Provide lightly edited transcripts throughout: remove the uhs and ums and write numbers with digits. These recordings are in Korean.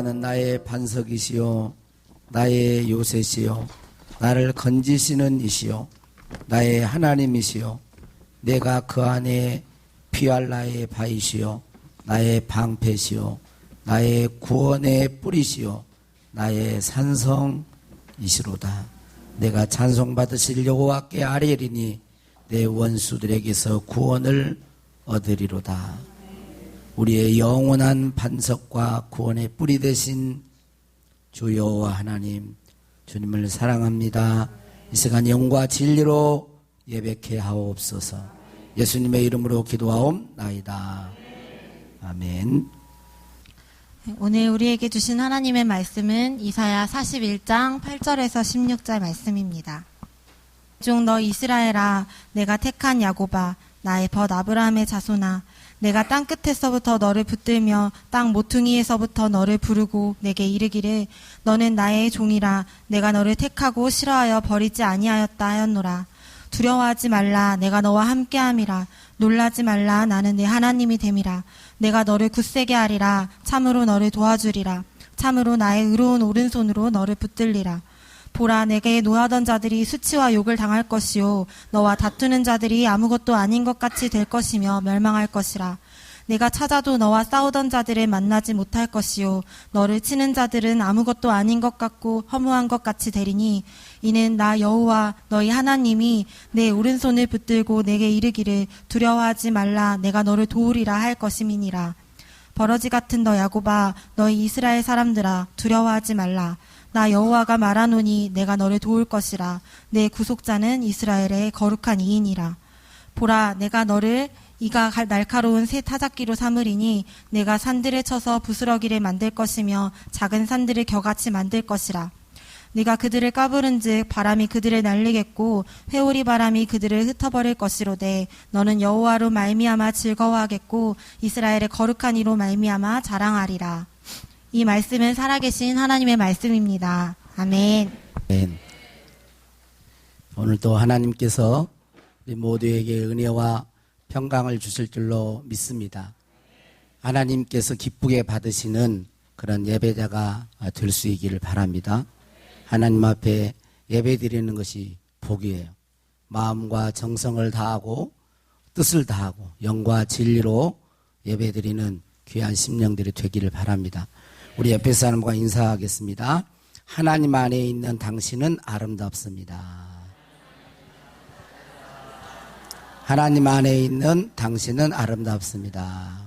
나는 나의 반석이시요 나의 요새시요 나를 건지시는 이시요 나의 하나님이시요 내가 그 안에 피할 나의 바위시요 나의 방패시요 나의 구원의 뿌리시요 나의 산성이시로다. 내가 찬송받으실 여호와께 아뢰리니 내 원수들에게서 구원을 얻으리로다. 우리의 영원한 반석과 구원의 뿌리 되신 주 여호와 하나님, 주님을 사랑합니다. 이 시간 영과 진리로 예배케 하옵소서. 예수님의 이름으로 기도하옵나이다. 아멘. 오늘 우리에게 주신 하나님의 말씀은 이사야 41장 8절에서 16절 말씀입니다. 종 너 이스라엘아, 내가 택한 야곱아, 나의 벗 아브라함의 자손아, 내가 땅 끝에서부터 너를 붙들며 땅 모퉁이에서부터 너를 부르고 내게 이르기를 너는 나의 종이라. 내가 너를 택하고 싫어하여 버리지 아니하였다 하였노라. 두려워하지 말라. 내가 너와 함께함이라. 놀라지 말라. 나는 내 하나님이 됨이라. 내가 너를 굳세게 하리라. 참으로 너를 도와주리라. 참으로 나의 의로운 오른손으로 너를 붙들리라. 보라, 내게 노하던 자들이 수치와 욕을 당할 것이요 너와 다투는 자들이 아무것도 아닌 것 같이 될 것이며 멸망할 것이라. 내가 찾아도 너와 싸우던 자들을 만나지 못할 것이요 너를 치는 자들은 아무것도 아닌 것 같고 허무한 것 같이 되리니 이는 나 여호와 너희 하나님이 내 오른손을 붙들고 내게 이르기를 두려워하지 말라. 내가 너를 도우리라 할 것임이니라. 버러지 같은 너 야곱아, 너희 이스라엘 사람들아, 두려워하지 말라. 나 여호와가 말하노니 내가 너를 도울 것이라. 내 구속자는 이스라엘의 거룩한 이인이라. 보라, 내가 너를 이가 날카로운 새 타작기로 삼으리니 내가 산들을 쳐서 부스러기를 만들 것이며 작은 산들을 겨같이 만들 것이라. 네가 그들을 까부른즉 바람이 그들을 날리겠고 회오리 바람이 그들을 흩어버릴 것이로되 너는 여호와로 말미암아 즐거워하겠고 이스라엘의 거룩한 이로 말미암아 자랑하리라. 이 말씀은 살아계신 하나님의 말씀입니다. 아멘. 아멘. 오늘도 하나님께서 우리 모두에게 은혜와 평강을 주실 줄로 믿습니다. 하나님께서 기쁘게 받으시는 그런 예배자가 될 수 있기를 바랍니다. 하나님 앞에 예배드리는 것이 복이에요. 마음과 정성을 다하고 뜻을 다하고 영과 진리로 예배드리는 귀한 심령들이 되기를 바랍니다. 우리 옆에 사람과 인사하겠습니다. 하나님 안에 있는 당신은 아름답습니다. 하나님 안에 있는 당신은 아름답습니다.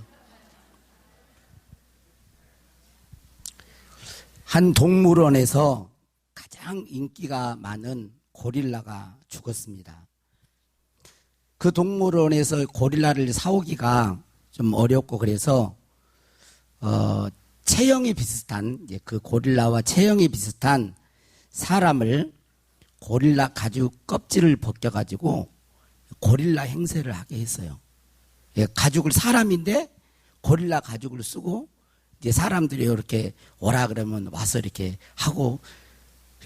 한 동물원에서 가장 인기가 많은 고릴라가 죽었습니다. 그 동물원에서 고릴라를 사오기가 좀 어렵고 그래서 체형이 비슷한 그 고릴라와 체형이 비슷한 사람을 고릴라 가죽 껍질을 벗겨가지고 고릴라 행세를 하게 했어요. 가죽을 사람인데 고릴라 가죽을 쓰고 이제 사람들이 이렇게 오라 그러면 와서 이렇게 하고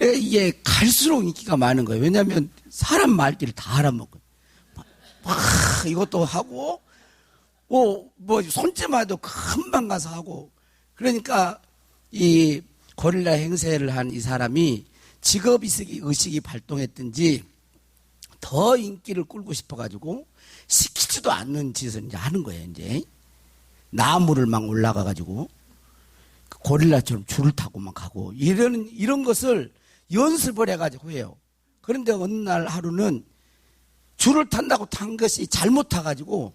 이게 갈수록 인기가 많은 거예요. 왜냐하면 사람 말귀를 다 알아먹어요. 막 이것도 하고 뭐 손짓마도 금방 가서 하고 그러니까 이 고릴라 행세를 한 이 사람이 직업의식이 발동했든지 더 인기를 끌고 싶어가지고 시키지도 않는 짓을 이제 하는 거예요. 이제 나무를 막 올라가가지고 고릴라처럼 줄을 타고 막 가고 이런 것을 연습을 해가지고 해요. 그런데 어느 날 하루는 줄을 탄다고 탄 것이 잘못 타가지고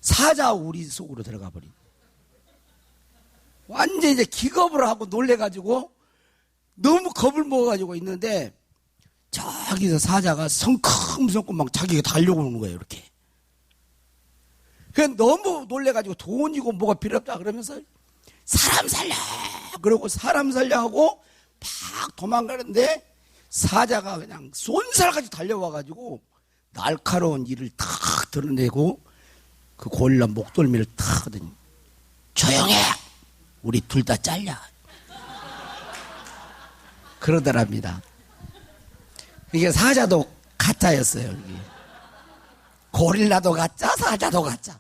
사자우리 속으로 들어가 버린. 완전히 이제 기겁을 하고 놀래가지고 너무 겁을 먹어가지고 있는데 저기서 사자가 성큼성큼 막 자기가 달려오는 거예요. 이렇게. 그냥 너무 놀래가지고 돈이고 뭐가 필요 없다 그러면서 사람 살려! 그러고 사람 살려 하고 팍 도망가는데 사자가 그냥 쏜살같이 달려와가지고 날카로운 이를 탁 드러내고 그 고릴라 목덜미를 탁 하더니 조용해! 우리 둘 다 잘려. 그러더랍니다. 이게 사자도 가짜였어요. 이게. 고릴라도 가짜, 사자도 가짜.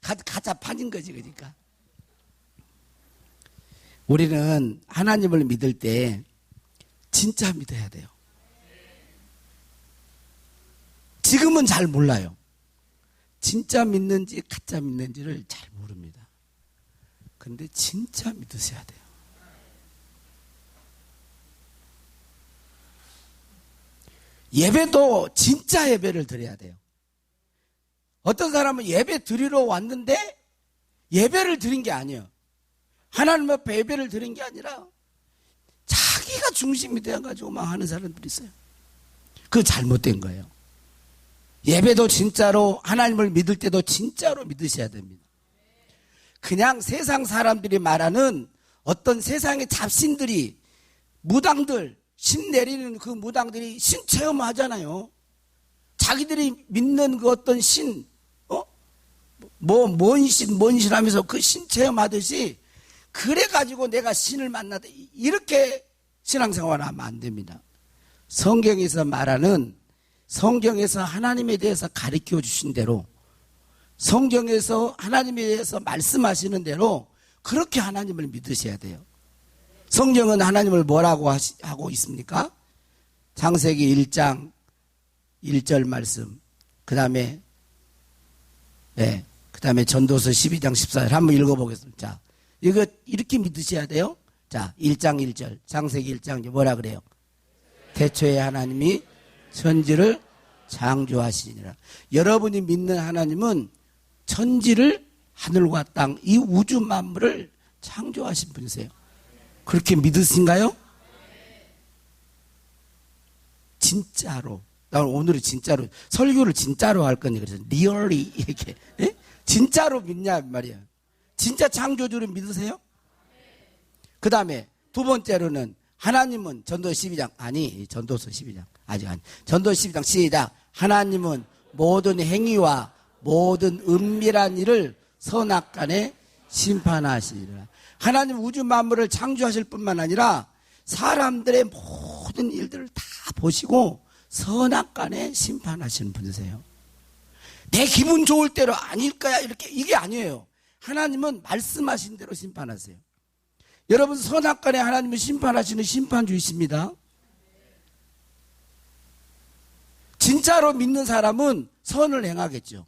가짜 판인 거지, 그러니까. 우리는 하나님을 믿을 때 진짜 믿어야 돼요. 지금은 잘 몰라요. 진짜 믿는지 가짜 믿는지를 잘 모릅니다. 근데 진짜 믿으셔야 돼요. 예배도 진짜 예배를 드려야 돼요. 어떤 사람은 예배 드리러 왔는데 예배를 드린 게 아니에요. 하나님 앞에 예배를 드린 게 아니라 자기가 중심이 되어가지고 막 하는 사람들이 있어요. 그거 잘못된 거예요. 예배도 진짜로 하나님을 믿을 때도 진짜로 믿으셔야 됩니다. 그냥 세상 사람들이 말하는 어떤 세상의 잡신들이 무당들 신 내리는 그 무당들이 신 체험하잖아요. 자기들이 믿는 그 어떤 신 뭔 신 하면서 그 신 체험하듯이 그래가지고 내가 신을 만나다 이렇게 신앙생활을 하면 안 됩니다. 성경에서 말하는 성경에서 하나님에 대해서 가르쳐 주신 대로 성경에서 하나님에 대해서 말씀하시는 대로 그렇게 하나님을 믿으셔야 돼요. 성경은 하나님을 뭐라고 하고 있습니까? 창세기 1장 1절 말씀 그 다음에 전도서 12장 14절 한번 읽어보겠습니다. 자, 이거 이렇게 믿으셔야 돼요. 자, 1장 1절 창세기 1장 뭐라 그래요? 태초에 하나님이 천지를 창조하시니라. 여러분이 믿는 하나님은 천지를 하늘과 땅 이 우주 만물을 창조하신 분이세요. 그렇게 믿으신가요? 진짜로. 나 오늘은 진짜로 설교를 진짜로 할 거니 그래서 리얼리 이렇게 진짜로 믿냐 말이야. 진짜 창조주를 믿으세요? 그 다음에 두 번째로는 하나님은 전도 12장 전도서 12장 아직 아니 전도 12장 시작. 하나님은 모든 행위와 모든 은밀한 일을 선악간에 심판하시리라. 하나님 우주 만물을 창조하실 뿐만 아니라 사람들의 모든 일들을 다 보시고 선악간에 심판하시는 분이세요. 내 기분 좋을 대로 아닐 거야 이렇게 이게 아니에요. 하나님은 말씀하신 대로 심판하세요. 여러분 선악간에 하나님은 심판하시는 심판주이십니다. 진짜로 믿는 사람은 선을 행하겠죠.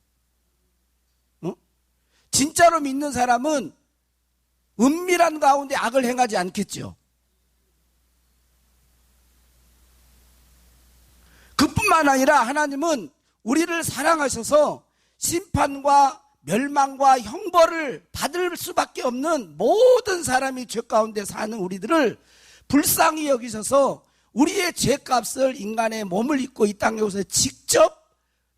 진짜로 믿는 사람은 은밀한 가운데 악을 행하지 않겠죠. 그뿐만 아니라 하나님은 우리를 사랑하셔서 심판과 멸망과 형벌을 받을 수밖에 없는 모든 사람이 죄 가운데 사는 우리들을 불쌍히 여기셔서 우리의 죄값을 인간의 몸을 입고 이 땅에 오셔서 직접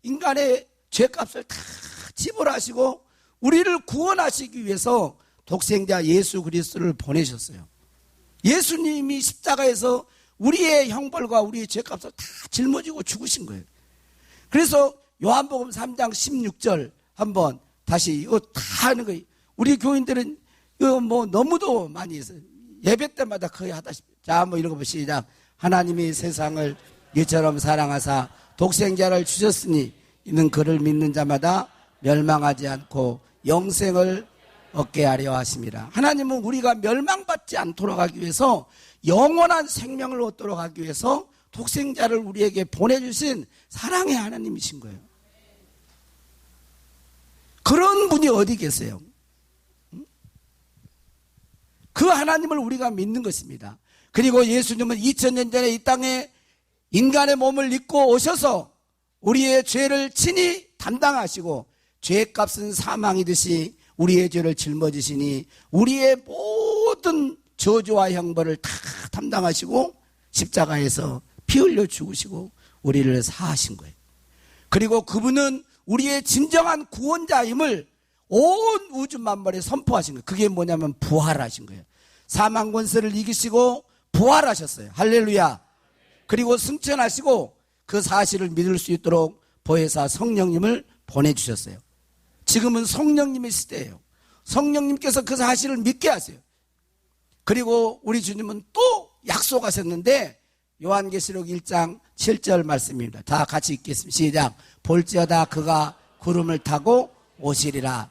인간의 죄값을 다 지불하시고 우리를 구원하시기 위해서 독생자 예수 그리스도를 보내셨어요. 예수님이 십자가에서 우리의 형벌과 우리의 죄값을 다 짊어지고 죽으신 거예요. 그래서 요한복음 3장 16절 한번 다시 이거 다 하는 거예요. 우리 교인들은 이거 뭐 너무도 많이 했어요. 예배 때마다 거의 하다시피. 자, 한번 읽어보시죠. 하나님이 세상을 이처럼 사랑하사 독생자를 주셨으니 이는 그를 믿는 자마다 멸망하지 않고 영생을 얻게 하려 하심이라. 하나님은 우리가 멸망받지 않도록 하기 위해서 영원한 생명을 얻도록 하기 위해서 독생자를 우리에게 보내주신 사랑의 하나님이신 거예요. 그런 분이 어디 계세요? 그 하나님을 우리가 믿는 것입니다. 그리고 예수님은 2000년 전에 이 땅에 인간의 몸을 입고 오셔서 우리의 죄를 친히 담당하시고 죄값은 사망이듯이 우리의 죄를 짊어지시니 우리의 모든 저주와 형벌을 다 담당하시고 십자가에서 피 흘려 죽으시고 우리를 사하신 거예요. 그리고 그분은 우리의 진정한 구원자임을 온 우주 만물에 선포하신 거예요. 그게 뭐냐면 부활하신 거예요. 사망 권세를 이기시고 부활하셨어요. 할렐루야. 그리고 승천하시고 그 사실을 믿을 수 있도록 보혜사 성령님을 보내주셨어요. 지금은 성령님의 시대예요. 성령님께서 그 사실을 믿게 하세요. 그리고 우리 주님은 또 약속하셨는데 요한계시록 1장 7절 말씀입니다. 다 같이 읽겠습니다. 시작. 볼지어다 그가 구름을 타고 오시리라.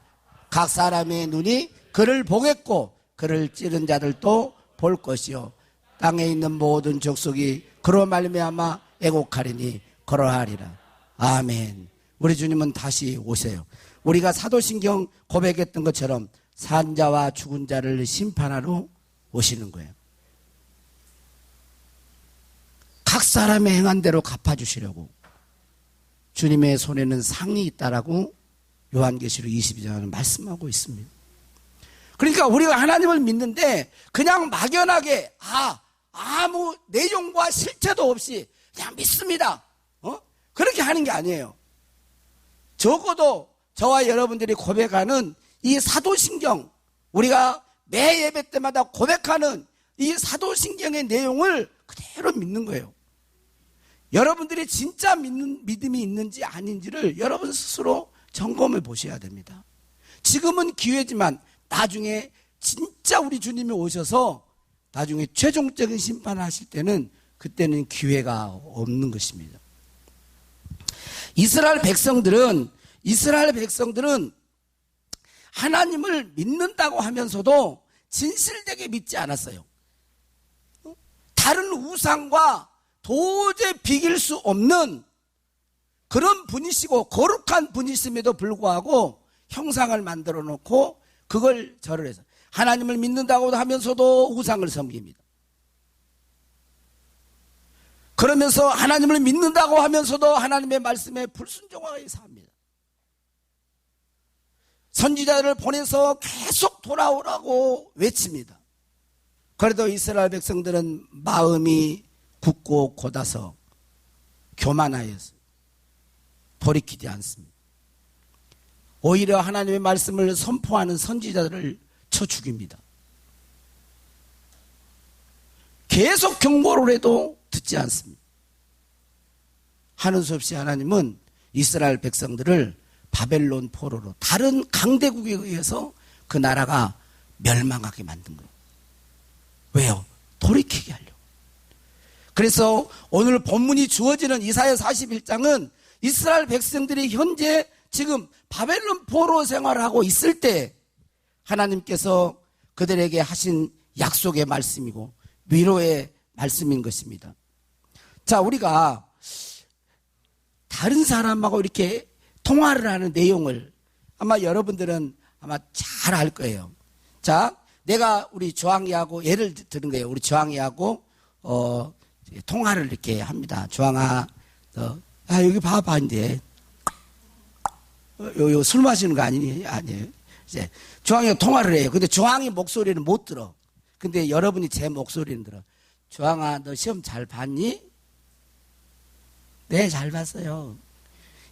각 사람의 눈이 그를 보겠고 그를 찌른 자들도 볼 것이요 땅에 있는 모든 족속이 그로 말미암아 애곡하리니 그러하리라. 아멘. 우리 주님은 다시 오세요. 우리가 사도신경 고백했던 것처럼 산 자와 죽은 자를 심판하러 오시는 거예요. 각 사람의 행한 대로 갚아주시려고. 주님의 손에는 상이 있다라고 요한계시록 22장에는 말씀하고 있습니다. 그러니까 우리가 하나님을 믿는데 그냥 막연하게 아무 내용과 실체도 없이 그냥 믿습니다. 그렇게 하는 게 아니에요. 적어도 저와 여러분들이 고백하는 이 사도신경, 우리가 매 예배 때마다 고백하는 이 사도신경의 내용을 그대로 믿는 거예요. 여러분들이 진짜 믿음이 있는지 아닌지를 여러분 스스로 점검해 보셔야 됩니다. 지금은 기회지만 나중에 진짜 우리 주님이 오셔서 나중에 최종적인 심판을 하실 때는 그때는 기회가 없는 것입니다. 이스라엘 백성들은 하나님을 믿는다고 하면서도 진실되게 믿지 않았어요. 다른 우상과 도저히 비길 수 없는 그런 분이시고 거룩한 분이심에도 불구하고 형상을 만들어 놓고 그걸 절을 해서 하나님을 믿는다고 하면서도 우상을 섬깁니다. 그러면서 하나님을 믿는다고 하면서도 하나님의 말씀에 불순종하게 삽니다. 선지자들을 보내서 계속 돌아오라고 외칩니다. 그래도 이스라엘 백성들은 마음이 굳고 곧아서 교만하여서 돌이키지 않습니다. 오히려 하나님의 말씀을 선포하는 선지자들을 쳐 죽입니다. 계속 경고를 해도 듣지 않습니다. 하는 수 없이 하나님은 이스라엘 백성들을 바벨론 포로로 다른 강대국에 의해서 그 나라가 멸망하게 만든 거예요. 왜요? 돌이키게 하려고. 그래서 오늘 본문이 주어지는 이사야 41장은 이스라엘 백성들이 현재 지금 바벨론 포로 생활을 하고 있을 때 하나님께서 그들에게 하신 약속의 말씀이고 위로의 말씀인 것입니다. 자, 우리가 다른 사람하고 이렇게 통화를 하는 내용을 아마 여러분들은 아마 잘 알 거예요. 자, 내가 우리 조항이하고 예를 드는 거예요. 우리 조항이하고 통화를 이렇게 합니다. 조항아, 여기 봐봐, 이제. 요 술 마시는 거 아니니? 아니에요. 이제 조항이가 통화를 해요. 근데 조항이 목소리는 못 들어. 근데 여러분이 제 목소리는 들어. 조항아, 너 시험 잘 봤니? 네, 잘 봤어요.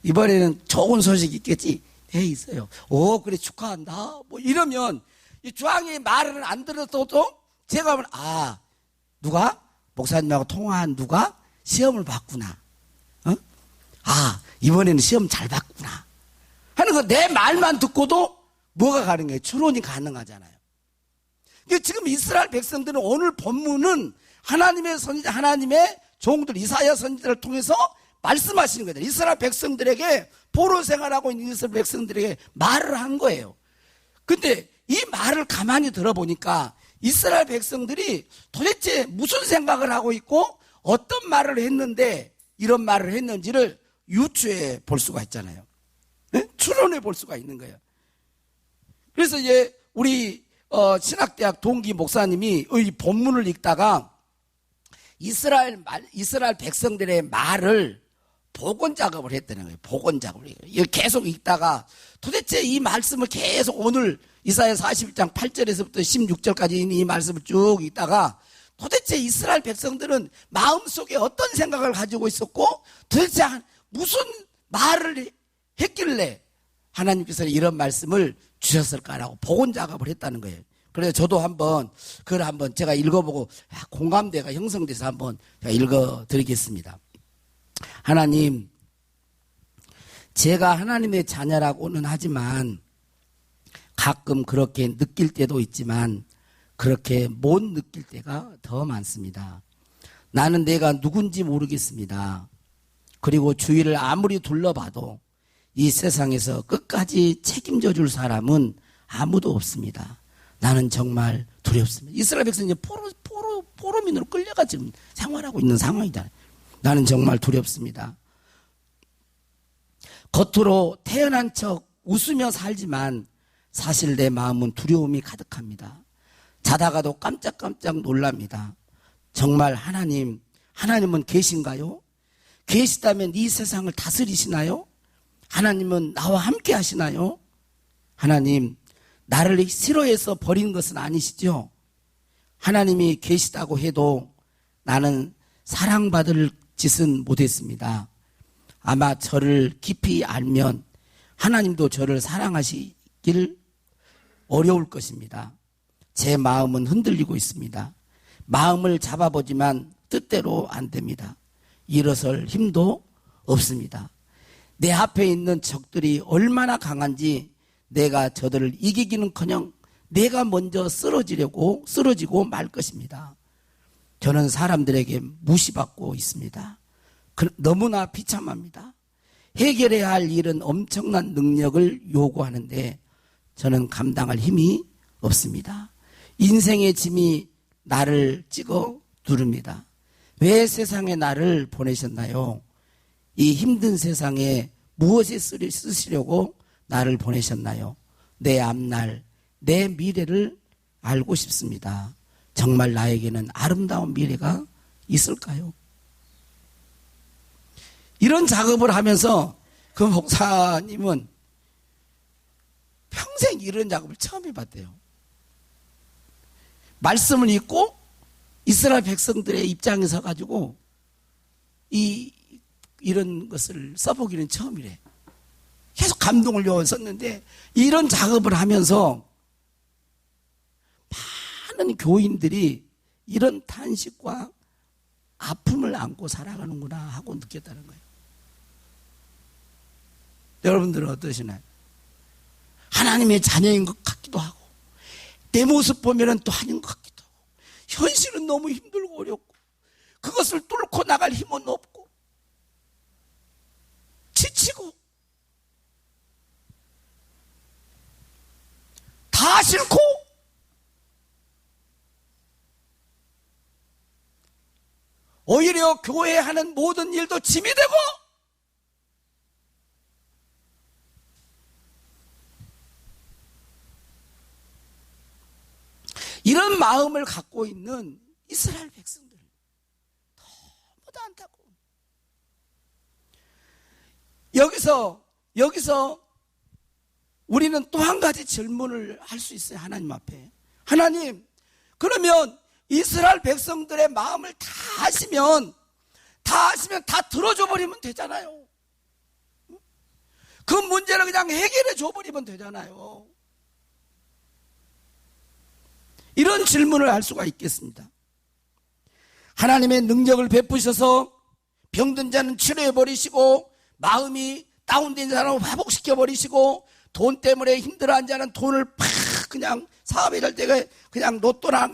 이번에는 좋은 소식 있겠지? 네, 있어요. 오, 그래, 축하한다. 뭐 이러면 이 조항이 말을 안 들었어도 제가 보면 누가? 목사님하고 통화한 누가? 시험을 봤구나. 이번에는 시험 잘 봤구나. 하는 거 내 말만 듣고도 뭐가 가는 거예요? 추론이 가능하잖아요. 지금 이스라엘 백성들은 오늘 본문은 하나님의 선지자, 하나님의 종들, 이사야 선지자를 통해서 말씀하시는 거죠. 이스라엘 백성들에게 포로 생활하고 있는 이스라엘 백성들에게 말을 한 거예요. 근데 이 말을 가만히 들어보니까 이스라엘 백성들이 도대체 무슨 생각을 하고 있고 어떤 말을 했는데 이런 말을 했는지를 유추해 볼 수가 있잖아요. 네? 추론해 볼 수가 있는 거예요. 그래서 이제 우리 신학대학 동기 목사님이 이 본문을 읽다가 이스라엘 백성들의 말을 복원 작업을 했다는 거예요. 복원 작업을. 계속 읽다가 도대체 이 말씀을 계속 오늘 이사야 41장 8절에서부터 16절까지 있는 이 말씀을 쭉 읽다가 도대체 이스라엘 백성들은 마음속에 어떤 생각을 가지고 있었고 도대체 무슨 말을 했길래 하나님께서는 이런 말씀을 주셨을까라고 복원 작업을 했다는 거예요. 그래서 저도 그걸 한번 제가 읽어보고 공감대가 형성돼서 한번 제가 읽어드리겠습니다. 하나님, 제가 하나님의 자녀라고는 하지만 가끔 그렇게 느낄 때도 있지만 그렇게 못 느낄 때가 더 많습니다. 나는 내가 누군지 모르겠습니다. 그리고 주위를 아무리 둘러봐도 이 세상에서 끝까지 책임져 줄 사람은 아무도 없습니다. 나는 정말 두렵습니다. 이스라엘 백성이 포로민으로 끌려가 지금 생활하고 있는 상황이다. 나는 정말 두렵습니다. 겉으로 태어난 척 웃으며 살지만 사실 내 마음은 두려움이 가득합니다. 자다가도 깜짝깜짝 놀랍니다. 정말 하나님은 계신가요? 계시다면 이 세상을 다스리시나요? 하나님은 나와 함께 하시나요? 하나님, 나를 싫어해서 버린 것은 아니시죠? 하나님이 계시다고 해도 나는 사랑받을 짓은 못했습니다. 아마 저를 깊이 알면 하나님도 저를 사랑하시길 어려울 것입니다. 제 마음은 흔들리고 있습니다. 마음을 잡아보지만 뜻대로 안 됩니다. 일어설 힘도 없습니다. 내 앞에 있는 적들이 얼마나 강한지 내가 저들을 이기기는커녕 내가 먼저 쓰러지고 말 것입니다. 저는 사람들에게 무시받고 있습니다. 너무나 비참합니다. 해결해야 할 일은 엄청난 능력을 요구하는데 저는 감당할 힘이 없습니다. 인생의 짐이 나를 찍어 누릅니다. 왜 세상에 나를 보내셨나요? 이 힘든 세상에 무엇에 쓰시려고 나를 보내셨나요? 내 앞날, 내 미래를 알고 싶습니다. 정말 나에게는 아름다운 미래가 있을까요? 이런 작업을 하면서 그 목사님은 평생 이런 작업을 처음 해봤대요. 말씀을 읽고 이스라엘 백성들의 입장에 서가지고 이런 것을 써보기는 처음이래. 계속 감동을 썼는데 이런 작업을 하면서 많은 교인들이 이런 탄식과 아픔을 안고 살아가는구나 하고 느꼈다는 거예요. 여러분들은 어떠시나요? 하나님의 자녀인 것 같기도 하고 내 모습 보면은 또 아닌 것 같기도 하고 현실은 너무 힘들고 어렵고 그것을 뚫고 나갈 힘은 없고 지치고 다 싫고 오히려 교회에 하는 모든 일도 짐이 되고 이런 마음을 갖고 있는 이스라엘 백성들 너무도 안타고 여기서 우리는 또 한 가지 질문을 할 수 있어요. 하나님 앞에. 하나님, 그러면 이스라엘 백성들의 마음을 다 아시면 다 들어줘 버리면 되잖아요. 그 문제를 그냥 해결해 줘 버리면 되잖아요. 이런 질문을 할 수가 있겠습니다. 하나님의 능력을 베푸셔서 병든 자는 치료해 버리시고 마음이 다운된 사람을 회복시켜 버리시고 돈 때문에 힘들어한 자는 돈을 팍 그냥 사업을 할 때가 그냥 로또나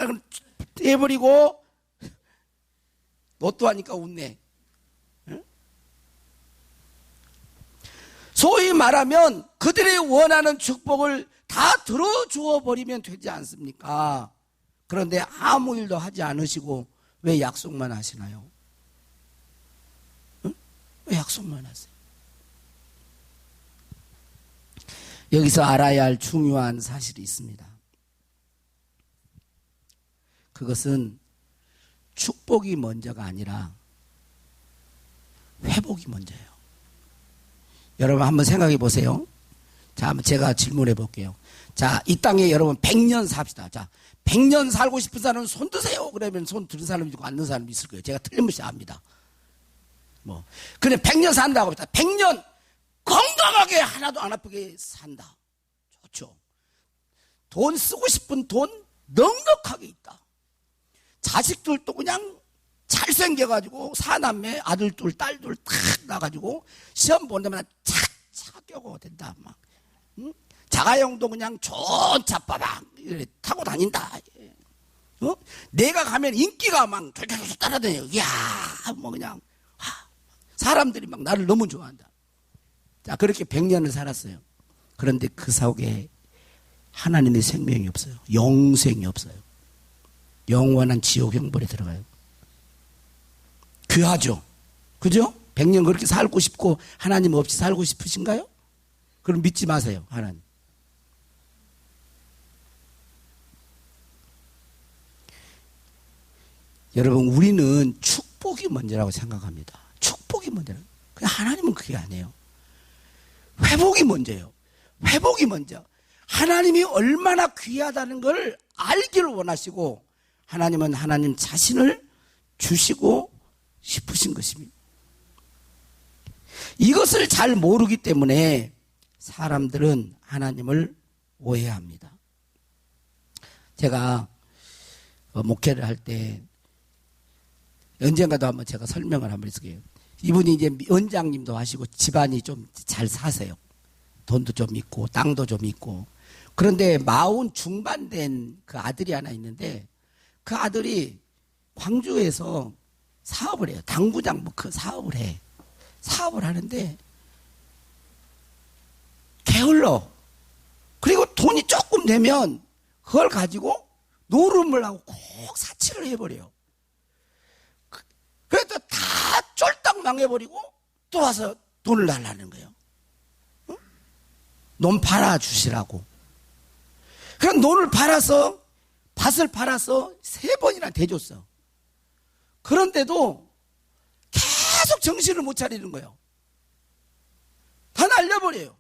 해버리고 로또 하니까 웃네. 소위 말하면 그들이 원하는 축복을 다 들어주어 버리면 되지 않습니까? 그런데 아무 일도 하지 않으시고 왜 약속만 하시나요? 왜 약속만 하세요? 여기서 알아야 할 중요한 사실이 있습니다. 그것은 축복이 먼저가 아니라 회복이 먼저예요. 여러분 한번 생각해 보세요. 자, 제가 질문해 볼게요. 자, 이 땅에 여러분 100년 삽시다. 자, 100년 살고 싶은 사람은 손 드세요. 그러면 손 드는 사람이 있고 안 드는 사람이 있을 거예요. 제가 틀림없이 압니다. 근데 100년 산다고 합니다. 100년 건강하게 하나도 안 아프게 산다. 좋죠. 돈 쓰고 싶은 돈 넉넉하게 있다. 자식들도 그냥 잘생겨가지고 사남매 아들 둘, 딸 둘 탁 나가지고 시험 본다면 착착 껴고 된다. 막 자가용도 그냥 좋은 차 빠박 타고 다닌다. 내가 가면 인기가 막 덜덜덜 따라다녀요. 이야, 그냥 사람들이 막 나를 너무 좋아한다. 자, 그렇게 100년을 살았어요. 그런데 그 속에 하나님의 생명이 없어요. 영생이 없어요. 영원한 지옥 형벌에 들어가요. 귀하죠? 그죠? 100년 그렇게 살고 싶고 하나님 없이 살고 싶으신가요? 그럼 믿지 마세요. 하나님. 여러분, 우리는 축복이 먼저라고 생각합니다. 축복이 먼저라고. 하나님은 그게 아니에요. 회복이 먼저예요. 회복이 먼저. 하나님이 얼마나 귀하다는 걸 알기를 원하시고 하나님은 하나님 자신을 주시고 싶으신 것입니다. 이것을 잘 모르기 때문에 사람들은 하나님을 오해합니다. 제가 목회를 할 때 언젠가도 한번 제가 설명을 한번 했어요. 이분이 이제 원장님도 하시고 집안이 좀 잘 사세요. 돈도 좀 있고 땅도 좀 있고. 그런데 40 중반 된 그 아들이 하나 있는데 그 아들이 광주에서 사업을 해요. 당구장 뭐 그 사업을 해. 사업을 하는데 게을러. 그리고 돈이 조금 되면 그걸 가지고 노름을 하고 꼭 사치를 해버려요. 그래도 다 쫄딱 망해버리고 또 와서 돈을 달라는 거예요. 응? 논 팔아주시라고. 그럼 논을 팔아서 밭을 팔아서 3번이나 대줬어. 그런데도 계속 정신을 못 차리는 거예요. 다 날려버려요.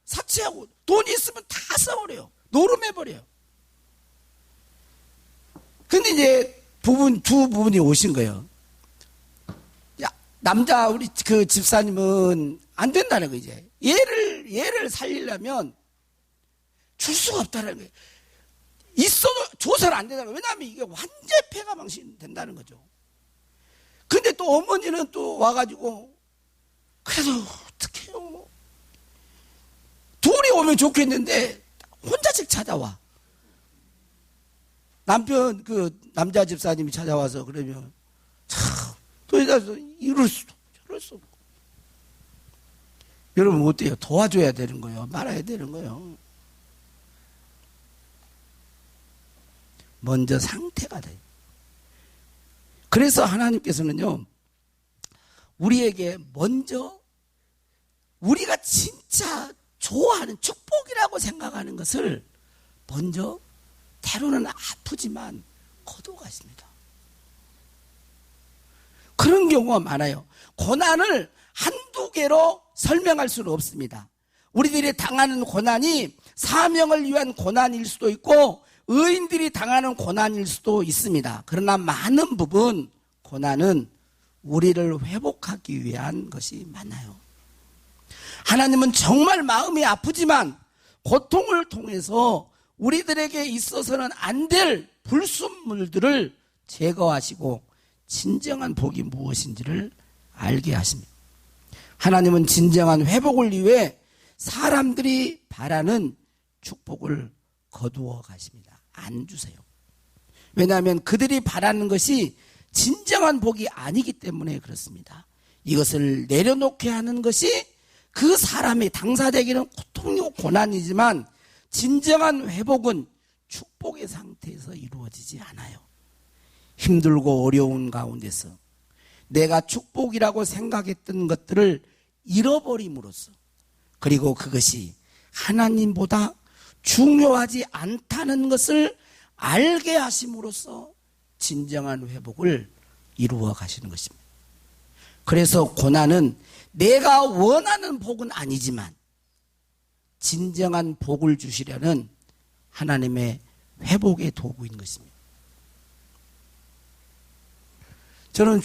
사치하고 돈이 있으면 다 써버려요. 노름해버려요. 근데 이제 두 부분이 오신 거예요. 야, 남자 우리 그 집사님은 안 된다는 거 이제. 얘를 살리려면 줄 수가 없다는 거예요. 있어도 줘서는 안 된다는 거예요. 왜냐하면 이게 완전히 폐가 망신된다는 거죠. 근데 또 어머니는 또 와가지고 그래도 어떡해요. 둘이 오면 좋겠는데 혼자씩 찾아와. 남편 그 남자 집사님이 찾아와서 그러면 참 도대체 이럴 수도 저럴 수 없고. 여러분 어때요? 도와줘야 되는 거예요? 말아야 되는 거예요? 먼저 상태가 돼요. 그래서 하나님께서는요, 우리에게 먼저 우리가 진짜 좋아하는 축복이라고 생각하는 것을 먼저 때로는 아프지만 거둬가십니다. 그런 경우가 많아요. 고난을 한두 개로 설명할 수는 없습니다. 우리들이 당하는 고난이 사명을 위한 고난일 수도 있고 의인들이 당하는 고난일 수도 있습니다. 그러나 많은 부분 고난은 우리를 회복하기 위한 것이 많아요. 하나님은 정말 마음이 아프지만 고통을 통해서 우리들에게 있어서는 안 될 불순물들을 제거하시고 진정한 복이 무엇인지를 알게 하십니다. 하나님은 진정한 회복을 위해 사람들이 바라는 축복을 거두어 가십니다. 안 주세요. 왜냐하면 그들이 바라는 것이 진정한 복이 아니기 때문에 그렇습니다. 이것을 내려놓게 하는 것이 그 사람의 당사자에게는 고통이고 고난이지만 진정한 회복은 축복의 상태에서 이루어지지 않아요. 힘들고 어려운 가운데서 내가 축복이라고 생각했던 것들을 잃어버림으로써 그리고 그것이 하나님보다 중요하지 않다는 것을 알게 하심으로써 진정한 회복을 이루어 가시는 것입니다. 그래서 고난은 내가 원하는 복은 아니지만 진정한 복을 주시려는 하나님의 회복의 도구인 것입니다. 저는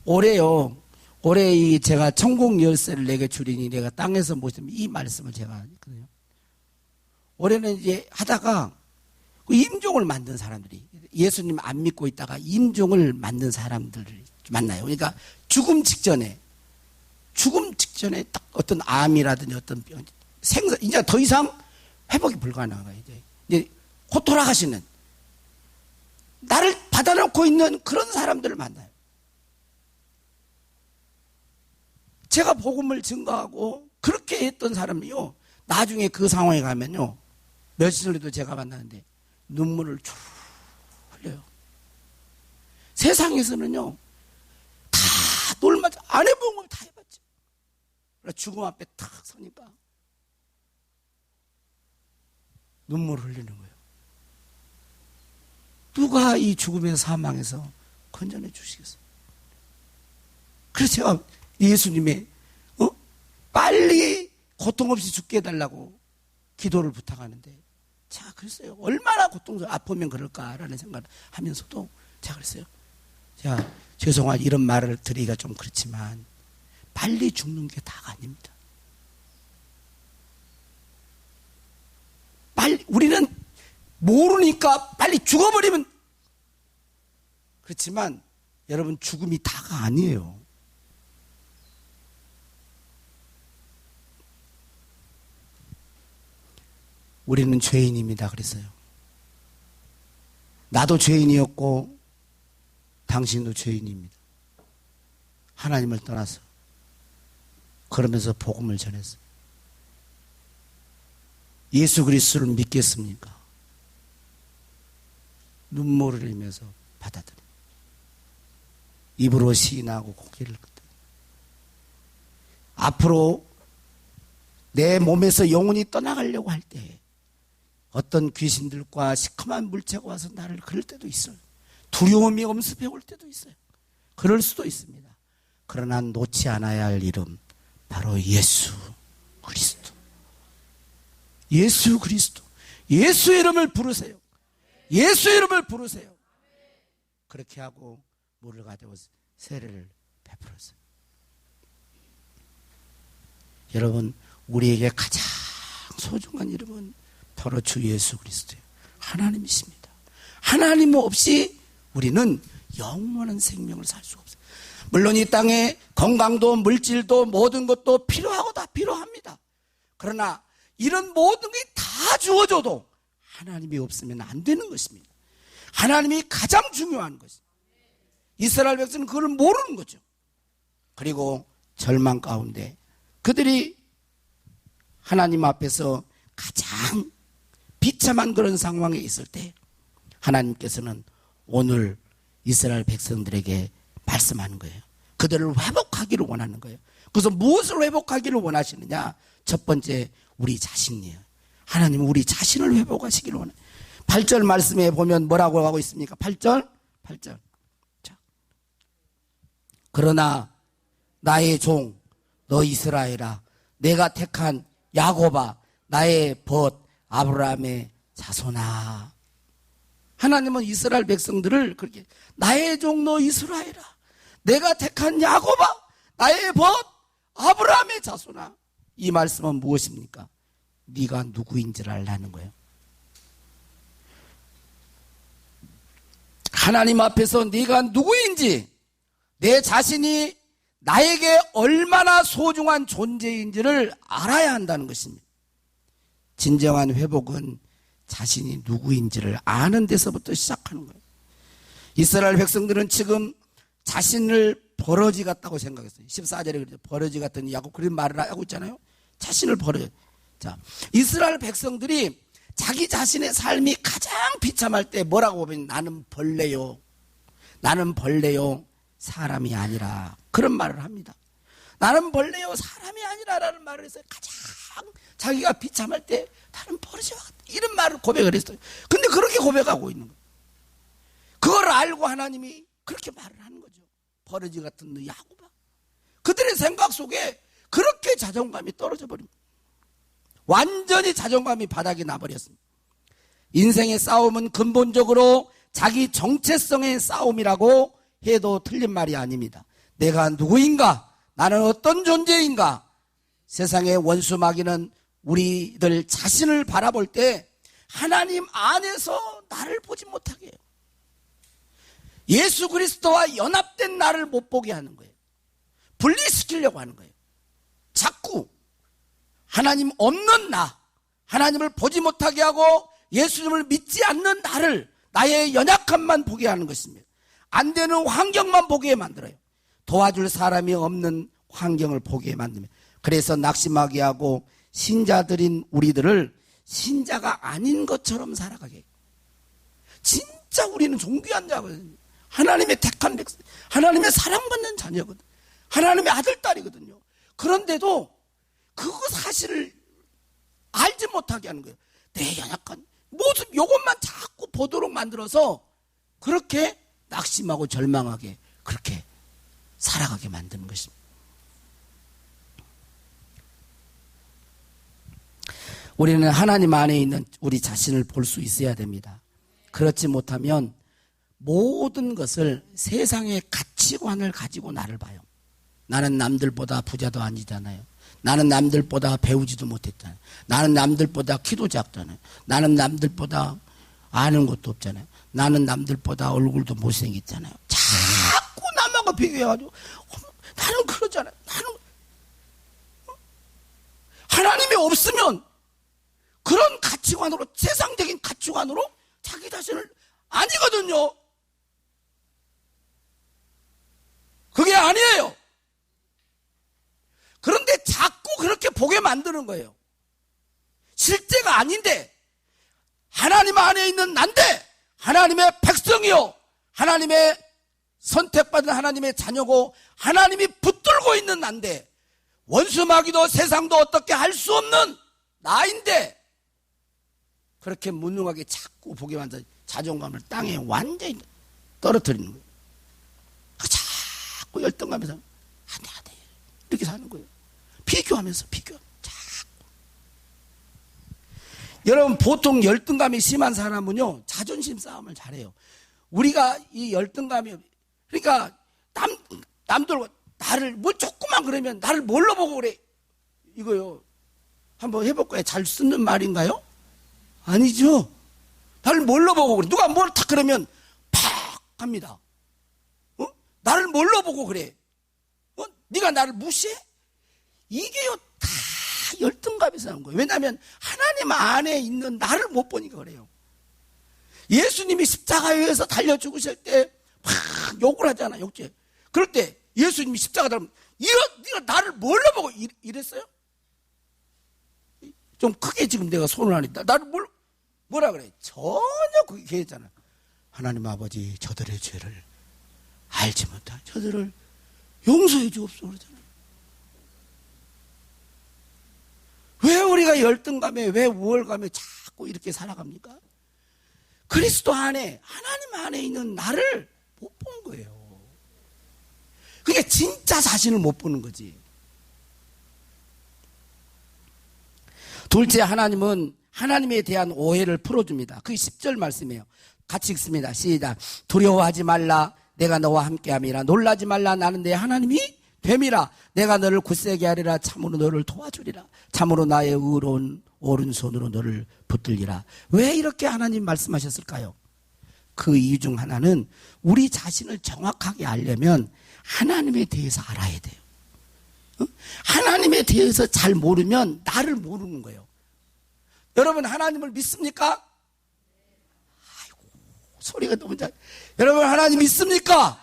올해 제가 천국 열쇠를 내게 주리니 내가 땅에서 모시면 이 말씀을 제가 했거든요. 올해는 이제 하다가 그 임종을 만든 사람들이 예수님 안 믿고 있다가 임종을 만든 사람들을 만나요. 그러니까 죽음 직전에 딱 어떤 암이라든지 어떤 병, 생사, 이제 더 이상 회복이 불가능한 이제 곧 돌아가시는 나를 받아놓고 있는 그런 사람들을 만나요. 제가 복음을 증거하고 그렇게 했던 사람이요. 나중에 그 상황에 가면요. 며칠 전에도 제가 만났는데 눈물을 쭉 흘려요. 세상에서는요, 다 놀맞아. 안 해본 걸 다 해봤죠. 죽음 앞에 탁 서니까 눈물을 흘리는 거예요. 누가 이 죽음의 사망에서 건져내 주시겠어요? 그래서 제가 예수님의 빨리 고통 없이 죽게 해달라고 기도를 부탁하는데, 제가 그랬어요. 얼마나 아프면 그럴까라는 생각을 하면서도 제가 그랬어요. 제가 죄송한 이런 말을 드리기가 좀 그렇지만 빨리 죽는 게 다가 아닙니다. 우리는 모르니까 빨리 죽어버리면, 그렇지만 여러분, 죽음이 다가 아니에요. 우리는 죄인입니다. 그랬어요. 나도 죄인이었고 당신도 죄인입니다. 하나님을 떠나서. 그러면서 복음을 전했어요. 예수 그리스도를 믿겠습니까? 눈물을 흘리면서 받아들여요. 입으로 시인하고 고개를 끄덕여요. 앞으로 내 몸에서 영혼이 떠나가려고 할 때 어떤 귀신들과 시커먼 물체가 와서 나를 그럴 때도 있어요. 두려움이 엄습해 올 때도 있어요. 그럴 수도 있습니다. 그러나 놓지 않아야 할 이름, 바로 예수 그리스도. 예수 그리스도. 예수의 이름을 부르세요. 예수의 이름을 부르세요. 그렇게 하고 물을 가지고 세례를 베풀었어요. 여러분, 우리에게 가장 소중한 이름은 바로 주 예수 그리스도예요. 하나님이십니다. 하나님 없이 우리는 영원한 생명을 살 수가 없어요. 물론 이 땅에 건강도 물질도 모든 것도 필요하고 다 필요합니다. 그러나 이런 모든 게 다 주어져도 하나님이 없으면 안 되는 것입니다. 하나님이 가장 중요한 것입니다. 이스라엘 백성은 그걸 모르는 거죠. 그리고 절망 가운데 그들이 하나님 앞에서 가장 비참한 그런 상황에 있을 때 하나님께서는 오늘 이스라엘 백성들에게 말씀하는 거예요. 그들을 회복하기를 원하는 거예요. 그래서 무엇을 회복하기를 원하시느냐? 첫 번째, 우리 자신이에요. 하나님은 우리 자신을 회복하시기를 원해요. 8절 말씀에 보면 뭐라고 하고 있습니까? 8절. 자, 그러나 나의 종 너 이스라엘아, 내가 택한 야곱아, 나의 벗 아브라함의 자손아. 하나님은 이스라엘 백성들을 그렇게, 나의 종 너 이스라엘아, 내가 택한 야곱아, 나의 벗 아브라함의 자손아. 이 말씀은 무엇입니까? 네가 누구인지를 알라는 거예요. 하나님 앞에서 네가 누구인지, 내 자신이 나에게 얼마나 소중한 존재인지를 알아야 한다는 것입니다. 진정한 회복은 자신이 누구인지를 아는 데서부터 시작하는 거예요. 이스라엘 백성들은 지금 자신을 버러지 같다고 생각했어요. 14절에 그랬죠. 버러지 같은 야곱, 그런 말을 하고 있잖아요. 자신을 버러지. 자, 이스라엘 백성들이 자기 자신의 삶이 가장 비참할 때 뭐라고 보면, 나는 벌레요. 나는 벌레요. 사람이 아니라. 그런 말을 합니다. 나는 벌레요. 사람이 아니라라는 말을 했어요. 가장 자기가 비참할 때 나는 버러지와 같다. 이런 말을 고백을 했어요. 근데 그렇게 고백하고 있는 거예요. 그걸 알고 하나님이 그렇게 말을 하는 거죠. 버러지 같은 너 야곱아. 그들의 생각 속에 그렇게 자존감이 떨어져 버립니다. 완전히 자존감이 바닥이 나버렸습니다. 인생의 싸움은 근본적으로 자기 정체성의 싸움이라고 해도 틀린 말이 아닙니다. 내가 누구인가? 나는 어떤 존재인가? 세상의 원수 마귀는 우리들 자신을 바라볼 때 하나님 안에서 나를 보지 못하게 해요. 예수 그리스도와 연합된 나를 못 보게 하는 거예요. 분리시키려고 하는 거예요. 자꾸 하나님 없는 나, 하나님을 보지 못하게 하고 예수님을 믿지 않는 나를, 나의 연약함만 보게 하는 것입니다. 안 되는 환경만 보게 만들어요. 도와줄 사람이 없는 환경을 보게 만듭니다. 그래서 낙심하게 하고 신자들인 우리들을 신자가 아닌 것처럼 살아가게. 진짜 우리는 존귀한 자거든요. 하나님의 택한 백성, 하나님의 사랑받는 자녀거든. 하나님의 아들, 딸이거든요. 그런데도 그거 사실을 알지 못하게 하는 거예요. 내 연약한 모습, 이것만 자꾸 보도록 만들어서 그렇게 낙심하고 절망하게 그렇게 살아가게 만드는 것입니다. 우리는 하나님 안에 있는 우리 자신을 볼 수 있어야 됩니다. 그렇지 못하면 모든 것을 세상의 가치관을 가지고 나를 봐요. 나는 남들보다 부자도 아니잖아요. 나는 남들보다 배우지도 못했잖아요. 나는 남들보다 키도 작잖아요. 나는 남들보다 아는 것도 없잖아요. 나는 남들보다 얼굴도 못생겼잖아요. 자꾸 남하고 비교해가지고 나는 그러잖아요. 나는 하나님이 없으면 그런 가치관으로, 세상적인 가치관으로 자기 자신을 아니거든요. 그게 아니에요. 그런데 자꾸 그렇게 보게 만드는 거예요. 실제가 아닌데 하나님 안에 있는 난데 하나님의 백성이요, 하나님의 선택받은 하나님의 자녀고 하나님이 붙들고 있는 난데 원수 마귀도 세상도 어떻게 할 수 없는 나인데 그렇게 무능하게 자꾸 보게 만들어 자존감을 땅에 완전히 떨어뜨리는 거예요. 자꾸 열등감에서 안 돼 이렇게 사는 거예요. 비교하면서 자꾸. 여러분, 보통 열등감이 심한 사람은요 자존심 싸움을 잘해요. 우리가 이 열등감이, 그러니까 남들 나를 뭐 조금만 그러면 나를 뭘로 보고 그래, 이거요. 한번 해볼까요? 잘 쓰는 말인가요? 아니죠. 나를 뭘로 보고 그래? 누가 뭘 탁 그러면 팍 합니다. 나를 뭘로 보고 그래? 네가 나를 무시해? 이게요 다 열등감에서 나온 거예요. 왜냐하면 하나님 안에 있는 나를 못 보니까 그래요. 예수님이 십자가에서 달려 죽으실 때 막 욕을 하잖아, 욕제. 그럴 때 예수님이 십자가 달면 네가 나를 뭘로 보고 이랬어요? 좀 크게 지금 내가 손을 안 했다. 나를 뭐라 그래? 전혀 그게 했잖아. 하나님 아버지, 저들의 죄를 알지 못하 저들을 용서해 주옵소서 그러잖아요. 왜 우리가 열등감에, 왜 우월감에 자꾸 이렇게 살아갑니까? 그리스도 안에, 하나님 안에 있는 나를 못 본 거예요. 그러니까 진짜 자신을 못 보는 거지. 둘째, 하나님은 하나님에 대한 오해를 풀어줍니다. 그게 10절 말씀이에요. 같이 읽습니다. 시작. 두려워하지 말라. 내가 너와 함께함이라. 놀라지 말라. 나는 내 하나님이 됨이라. 내가 너를 굳세게 하리라. 참으로 너를 도와주리라. 참으로 나의 의로운 오른손으로 너를 붙들리라. 왜 이렇게 하나님 말씀하셨을까요? 그 이유 중 하나는 우리 자신을 정확하게 알려면 하나님에 대해서 알아야 돼요. 하나님에 대해서 잘 모르면 나를 모르는 거예요. 여러분, 하나님을 믿습니까? 아이고, 소리가 너무 잘. 여러분, 하나님 믿습니까?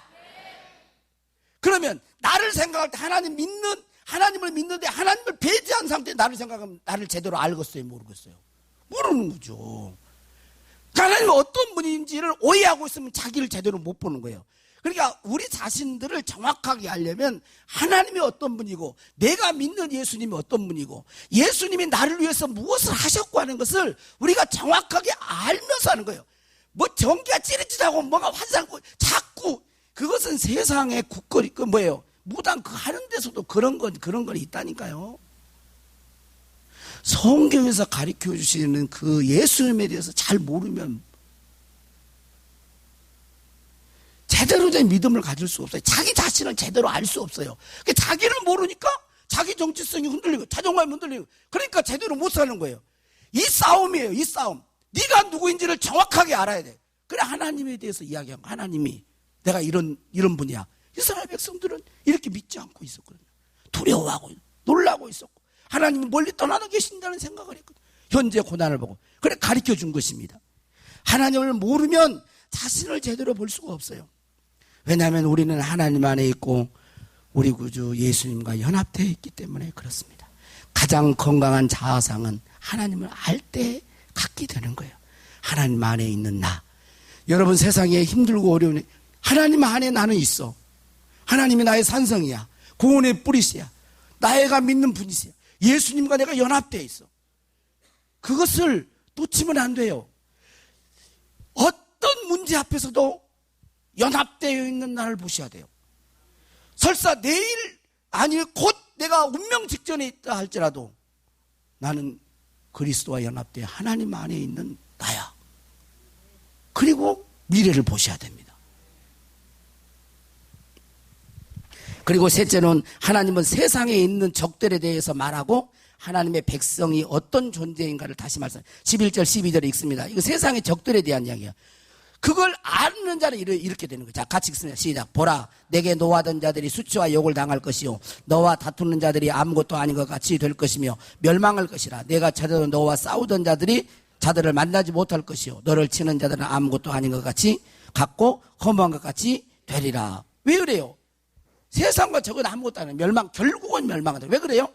그러면 나를 생각할 때 하나님을 믿는데 하나님을 배제한 상태에 나를 생각하면 나를 제대로 알겠어요, 모르겠어요? 모르는 거죠. 하나님은 어떤 분인지를 오해하고 있으면 자기를 제대로 못 보는 거예요. 그러니까 우리 자신들을 정확하게 알려면 하나님이 어떤 분이고 내가 믿는 예수님이 어떤 분이고 예수님이 나를 위해서 무엇을 하셨고 하는 것을 우리가 정확하게 알면서 하는 거예요. 뭐 전기가 찌릿찌릿하고 뭐가 환상하고 자꾸 그것은 세상의 국거리, 뭐예요? 무당 그 하는 데서도 그런 건 있다니까요. 성경에서 가르쳐 주시는 그 예수님에 대해서 잘 모르면 제대로 된 믿음을 가질 수 없어요. 자기 자신을 제대로 알 수 없어요. 자기를 모르니까 자기 정체성이 흔들리고 자존감이 흔들리고 그러니까 제대로 못 사는 거예요. 이 싸움이에요. 이 싸움. 네가 누구인지를 정확하게 알아야 돼. 그래 하나님에 대해서 이야기하고 하나님이 내가 이런 분이야. 이스라엘 백성들은 이렇게 믿지 않고 있었거든요. 두려워하고 놀라고 있었고 하나님이 멀리 떠나서 계신다는 생각을 했거든요. 현재 고난을 보고. 그래 가르쳐 준 것입니다. 하나님을 모르면 자신을 제대로 볼 수가 없어요. 왜냐하면 우리는 하나님 안에 있고 우리 구주 예수님과 연합되어 있기 때문에 그렇습니다. 가장 건강한 자아상은 하나님을 알 때 갖게 되는 거예요. 하나님 안에 있는 나. 여러분 세상에 힘들고 어려운 하나님 안에 나는 있어. 하나님이 나의 산성이야. 구원의 뿌리시야. 나애가 믿는 분이시야. 예수님과 내가 연합되어 있어. 그것을 놓치면 안 돼요. 어떤 문제 앞에서도 연합되어 있는 나를 보셔야 돼요. 설사 내일 아니 곧 내가 운명 직전에 있다 할지라도 나는 그리스도와 연합되어 하나님 안에 있는 나야. 그리고 미래를 보셔야 됩니다. 그리고 셋째는 하나님은 세상에 있는 적들에 대해서 말하고 하나님의 백성이 어떤 존재인가를 다시 말씀. 11절 12절에 읽습니다. 이거 세상의 적들에 대한 이야기야. 그걸 아는 자는 이렇게 되는 거죠. 자, 같이 읽습니다. 시작. 보라, 내게 노하던 자들이 수치와 욕을 당할 것이요 너와 다투는 자들이 아무것도 아닌 것 같이 될 것이며 멸망할 것이라. 내가 찾아도 너와 싸우던 자들을 만나지 못할 것이요 너를 치는 자들은 아무것도 아닌 것 같이 같고 허무한 것 같이 되리라. 왜 그래요? 세상과 적은 아무것도 아니에요. 결국은 멸망한다. 왜 그래요?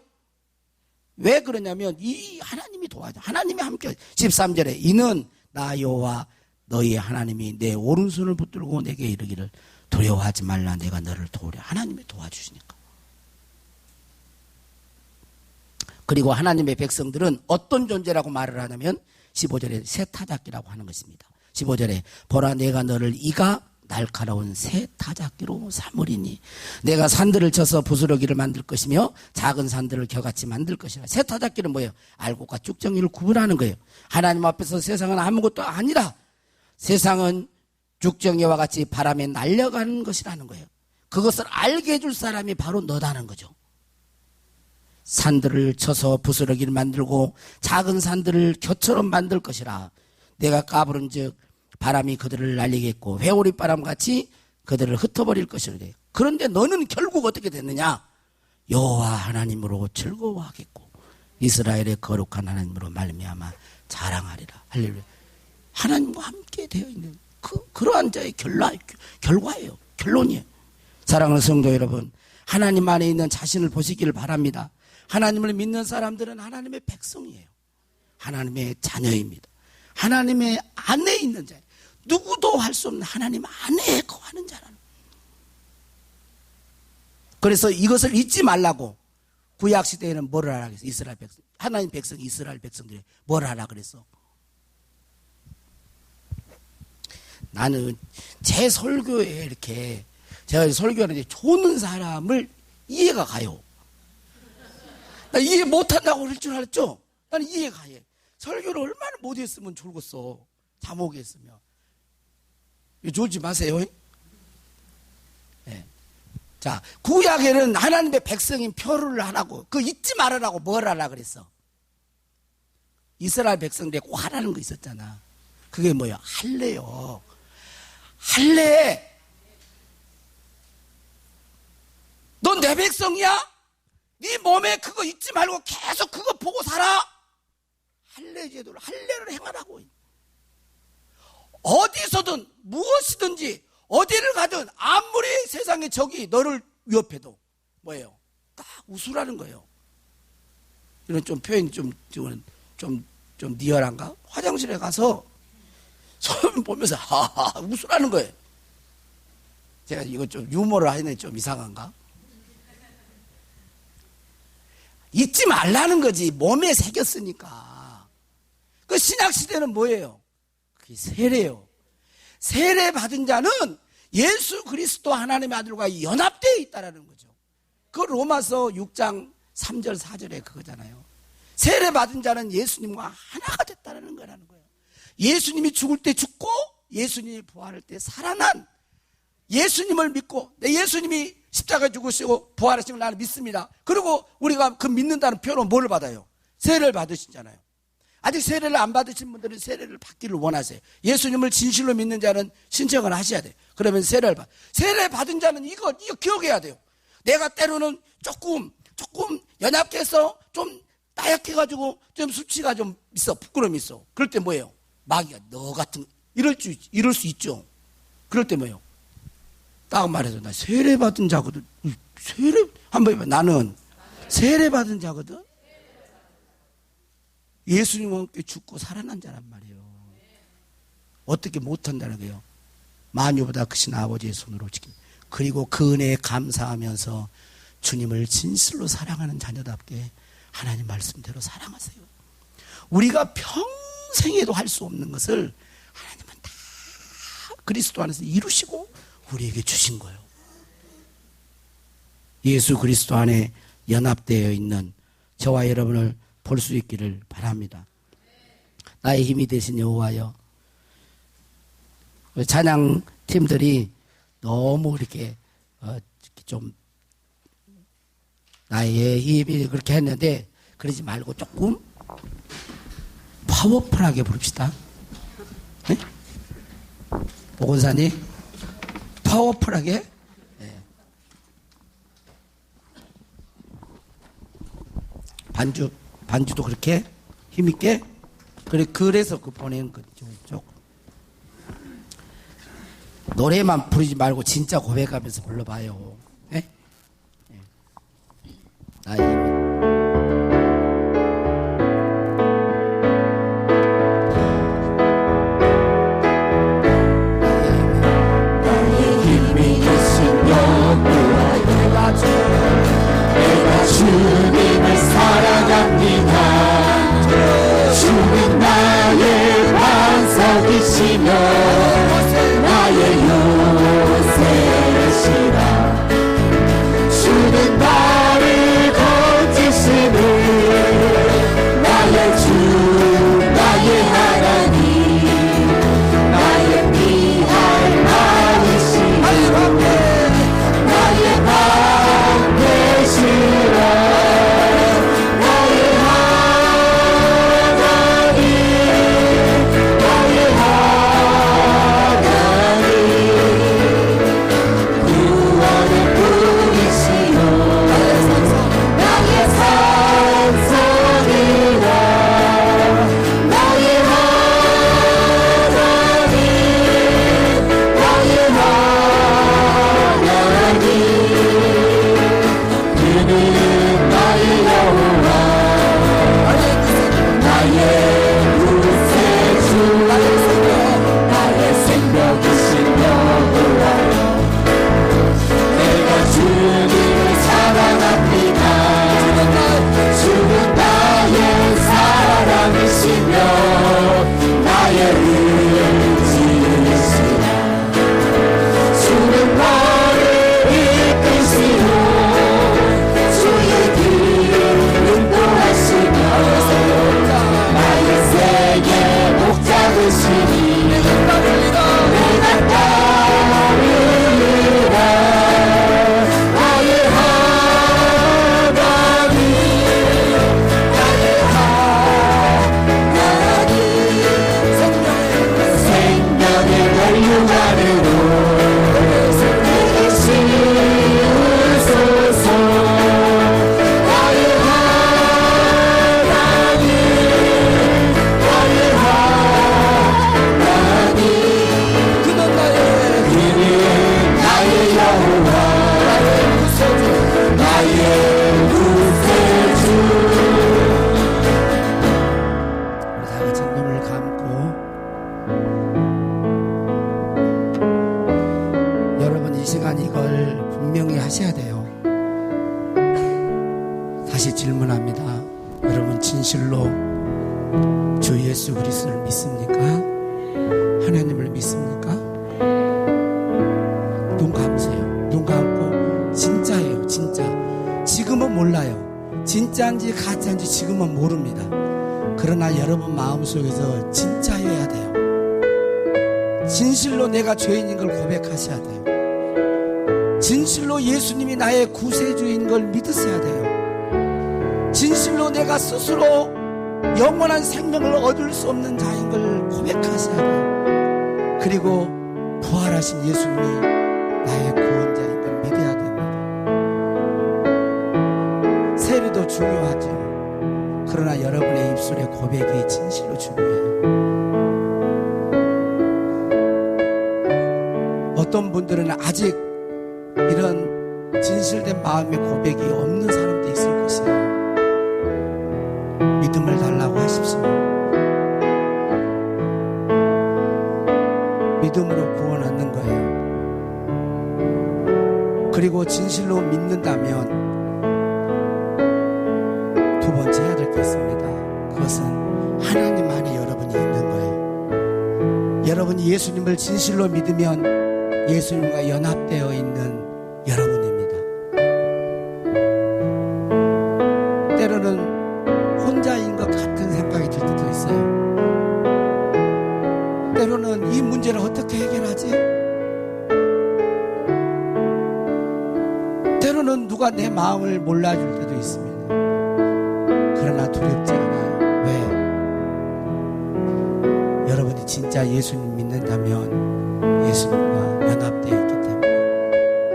왜 그러냐면 이 하나님이 도와줘. 하나님이 함께. 13절에 이는 나 여호와 너희 하나님이 내 오른손을 붙들고 내게 이르기를 두려워하지 말라 내가 너를 도우랴. 하나님이 도와주시니까. 그리고 하나님의 백성들은 어떤 존재라고 말을 하냐면 15절에 새 타작기라고 하는 것입니다. 15절에 보라 내가 너를 이가 날카로운 새 타작기로 삼으리니 내가 산들을 쳐서 부스러기를 만들 것이며 작은 산들을 겨같이 만들 것이라. 새 타작기는 뭐예요? 알곡과 쭉정이를 구분하는 거예요. 하나님 앞에서 세상은 아무것도 아니라 세상은 죽정이와 같이 바람에 날려가는 것이라는 거예요. 그것을 알게 해줄 사람이 바로 너다는 거죠. 산들을 쳐서 부스러기를 만들고 작은 산들을 겨처럼 만들 것이라. 내가 까부른 즉 바람이 그들을 날리겠고 회오리 바람같이 그들을 흩어버릴 것이라. 그런데 너는 결국 어떻게 됐느냐? 여호와 하나님으로 즐거워하겠고 이스라엘의 거룩한 하나님으로 말미암아 자랑하리라. 할렐루야. 하나님과 함께 되어 있는 그러한 자의 결과예요. 결론이에요. 사랑하는 성도 여러분, 하나님 안에 있는 자신을 보시기를 바랍니다. 하나님을 믿는 사람들은 하나님의 백성이에요. 하나님의 자녀입니다. 하나님의 안에 있는 자, 누구도 할 수 없는 하나님 안에 거하는 자라는. 그래서 이것을 잊지 말라고 구약 시대에는 뭐를 하라 그랬어? 이스라엘 백성, 하나님 백성, 이스라엘 백성들이 뭘 하라 그랬어? 나는 제 설교에 이렇게 제가 설교하는데 좋은 사람을 이해가 가요. 나 이해 못한다고 그럴 줄 알았죠? 나는 이해가 해. 설교를 얼마나 못했으면 졸겠어. 자목에 했으면. 졸지 마세요. 네. 자, 구약에는 하나님의 백성인 표를 하라고, 그거 잊지 말으라고 뭘 하라 그랬어? 이스라엘 백성들이 꼭 하라는 거 있었잖아. 그게 뭐야? 할례요. 할례. 넌 내 백성이야? 네 몸에 그거 잊지 말고 계속 그거 보고 살아. 할례 제도를, 할례를 행하라고. 어디서든 무엇이든지 어디를 가든 아무리 세상의 적이 너를 위협해도 뭐예요? 딱 웃으라는 거예요. 이런 좀 표현이 좀 리얼한가? 화장실에 가서 손 보면서 하하 웃으라는 거예요. 제가 이거 좀 유머를 하네. 좀 이상한가? 잊지 말라는 거지. 몸에 새겼으니까. 그 신약시대는 뭐예요? 그게 세례요. 세례 받은 자는 예수 그리스도 하나님의 아들과 연합되어 있다라는 거죠. 그 로마서 6장 3절 4절에 그거잖아요. 세례 받은 자는 예수님과 하나가 됐다라는 거라는 거예요. 예수님이 죽을 때 죽고 예수님이 부활할 때 살아난 예수님을 믿고 예수님이 십자가에 죽으시고 부활하신 걸 나는 믿습니다. 그리고 우리가 그 믿는다는 표로 뭘 받아요? 세례를 받으시잖아요. 아직 세례를 안 받으신 분들은 세례를 받기를 원하세요. 예수님을 진실로 믿는 자는 신청을 하셔야 돼요. 그러면 세례를 받은 자는 이거 기억해야 돼요. 내가 때로는 조금 연약해서 좀 나약해가지고 좀 수치가 좀 있어. 부끄러움이 있어. 그럴 때 뭐예요? 마귀가 너 같은 이럴 수 있죠. 그럴 때 뭐예요? 딱 말해서 나 세례 받은 자거든. 세례 한번 해봐. 나는 세례 받은 자거든. 예수님과 함께 죽고 살아난 자란 말이에요. 어떻게 못한다는 거예요. 만유보다 크신 아버지의 손으로 지킵니다. 그리고 그 은혜에 감사하면서 주님을 진실로 사랑하는 자녀답게 하나님 말씀대로 사랑하세요. 우리가 평생에도 할 수 없는 것을 하나님은 다 그리스도 안에서 이루시고 우리에게 주신 거예요. 예수 그리스도 안에 연합되어 있는 저와 여러분을 볼 수 있기를 바랍니다. 나의 힘이 되신 여호와여. 찬양 팀들이 너무 이렇게 좀 나의 힘이 그렇게 했는데 그러지 말고 조금 파워풀하게 부릅시다. 네? 보건사님 파워풀하게. 네. 반주도 그렇게 힘있게. 그래서 그 보낸 거죠. 노래만 부르지 말고 진짜 고백하면서 불러봐요. 네? 네. 나의 힘이. 내가 주님을 사랑합니다. 주는 나의 반석이시며 나의 요새시라. 주는 나를 건지시는 나의 주 나의 하나님 나의 피할 마으시며 나의 방 되시라. 나의 하나님 나의 하나님 구원의 분이시여 나의 산성이라. 나의 하나님 나의 하나님 그는 나의 여호와 나의 구세주 나의 생명이신 여호와여. 내가 주님을 사랑합니다. 주는 나의 사랑이시며 나의 의지이시라. 주는 나를 이끄시고 주의 길을 인도하시며 나의 생의 목 잡으시니 내가 따르리라. 나의 하나님 나의 하나님 생명의 멸류관으로 내게 씌우소서. 나의 하나님 나의 하나님 그는 나의 여호와 나의 구세주. 우리 다 같이 눈을 감고 여러분 이 시간 이걸 분명히 하셔야 돼요. 다시 질문합니다. 여러분 진실로 주 예수 그리스도를 믿습니까? 하나님을 믿습니까? 눈 감으세요. 눈 감고 진짜예요. 진짜. 지금은 몰라요. 진짜인지 가짜인지 지금은 모릅니다. 그러나 여러분 마음속에서 진짜여야 돼요. 진실로 내가 죄인인 걸 고백하셔야 돼요. 진실로 예수님이 나의 구세주인 걸 믿으셔야 돼요. 진실로 내가 스스로 영원한 생명을 얻을 수 없는 자인 걸 고백하셔야 돼요. 그리고 부활하신 예수님이 나의 구원자인 걸 믿어야 됩니다. 세례도 중요하죠. 그러나 여러분의 입술의 고백이 진실로 중요해요. 어떤 분들은 아직 이런 진실된 마음의 고백이 없는 사람도 있을 것이에요. 믿음을 달라고 하십시오. 믿음으로 구원 얻는 거예요. 그리고 진실로 믿는다면 두 번째 해야 될 게 있습니다. 그것은 하나님 안에 여러분이 있는 거예요. 여러분이 예수님을 진실로 믿으면 예수님과 연합되어 있는 여러분입니다. 때로는 혼자인 것 같은 생각이 들 때도 있어요. 때로는 이 문제를 어떻게 해결하지? 때로는 누가 내 마음을 몰라줄 때도 있습니다. 그러나 두렵지 않아요. 왜? 여러분이 진짜 예수님 믿는다면 예수님과 연합되어 있기 때문에.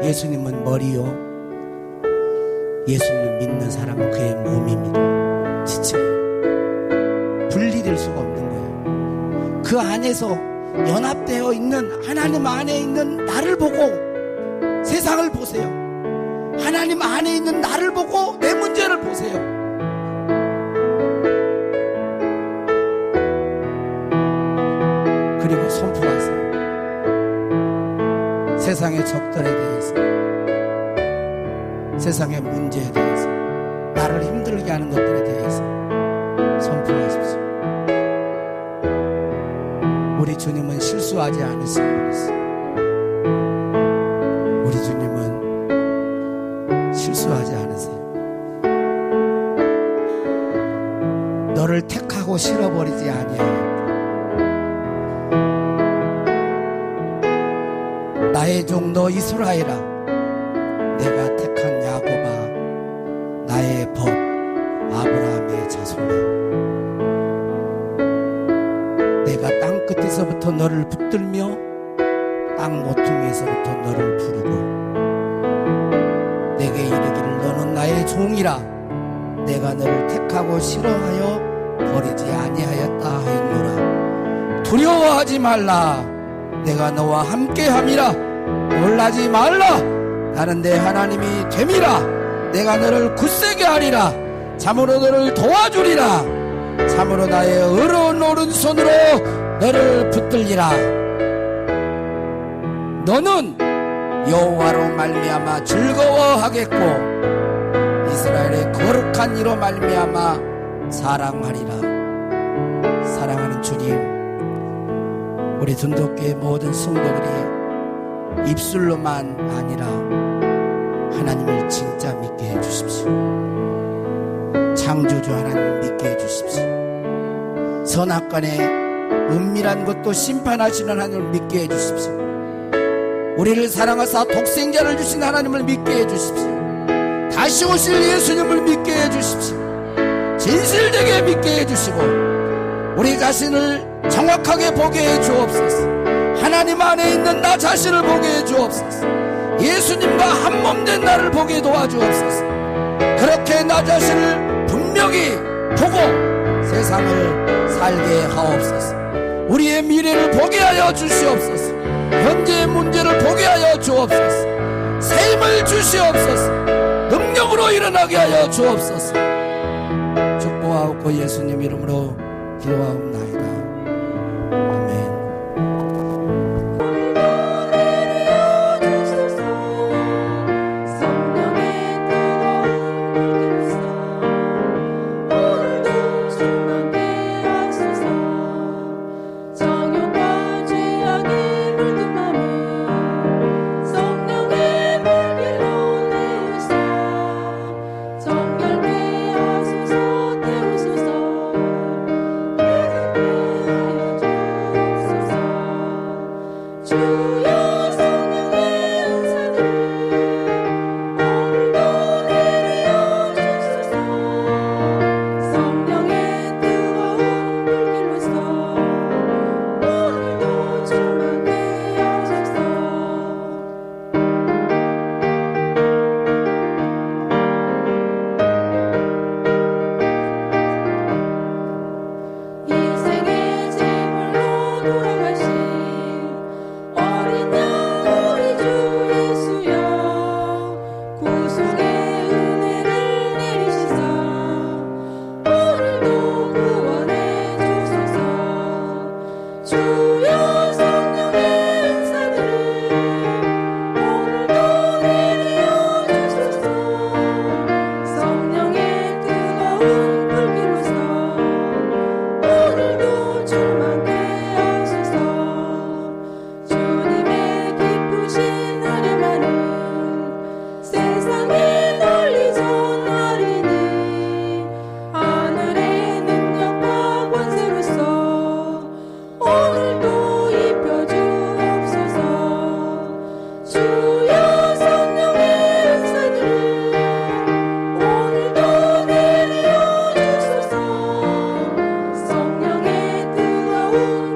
예수님은 머리요, 예수님을 믿는 사람은 그의 몸입니다. 지체요. 분리될 수가 없는 거예요. 그 안에서 연합되어 있는 하나님 안에 있는 나를 보고 세상을 보세요. 하나님 안에 있는 나를 보고 내 문제를 보세요. 그리고 선포하세요. 세상의 적들에 대해서, 세상의 문제에 대해서, 나를 힘들게 하는 것들에 대해서 선포하십시오. 우리 주님은 실수하지 않으신 분이세요. 우리 주님은 실수하지 않으세요. 너를 택하고 실어버리지 아니하였다. 나의 종도 이스라엘아, 내가 택한 야곱아, 나의 법 아브라함의 자손아, 내가 땅 끝에서부터 너를 붙들며 땅 모퉁이에서부터 너를 부르고 내게 이르기를 너는 나의 종이라, 내가 너를 택하고 싫어하여 버리지 아니하였다 하였노라. 두려워하지 말라, 내가 너와 함께함이라. 놀라지 말라, 나는 내 하나님이 됨이라. 내가 너를 굳세게 하리라. 참으로 너를 도와주리라. 참으로 나의 의로운 오른손으로 너를 붙들리라. 너는 여호와로 말미암아 즐거워하겠고 이스라엘의 거룩한 이로 말미암아 사랑하리라. 사랑하는 주님, 우리 전도교회 모든 성도들이 입술로만 아니라 하나님을 진짜 믿게 해주십시오. 창조주 하나님을 믿게 해주십시오. 선악간에 은밀한 것도 심판하시는 하나님을 믿게 해주십시오. 우리를 사랑하사 독생자를 주신 하나님을 믿게 해주십시오. 다시 오실 예수님을 믿게 해주십시오. 진실되게 믿게 해주시고 우리 자신을 정확하게 보게 해주옵소서. 하나님 안에 있는 나 자신을 보게 해주옵소서. 예수님과 한몸된 나를 보게 도와주옵소서. 그렇게 나 자신을 분명히 보고 세상을 살게 하옵소서. 우리의 미래를 보게 하여 주시옵소서. 현재의 문제를 보게 하여 주옵소서. 새 힘을 주시옵소서. 능력으로 일어나게 하여 주옵소서. 축복하옵고 예수님 이름으로 기도하옵나이다. 아멘. 정결케 하소서 태우소서 주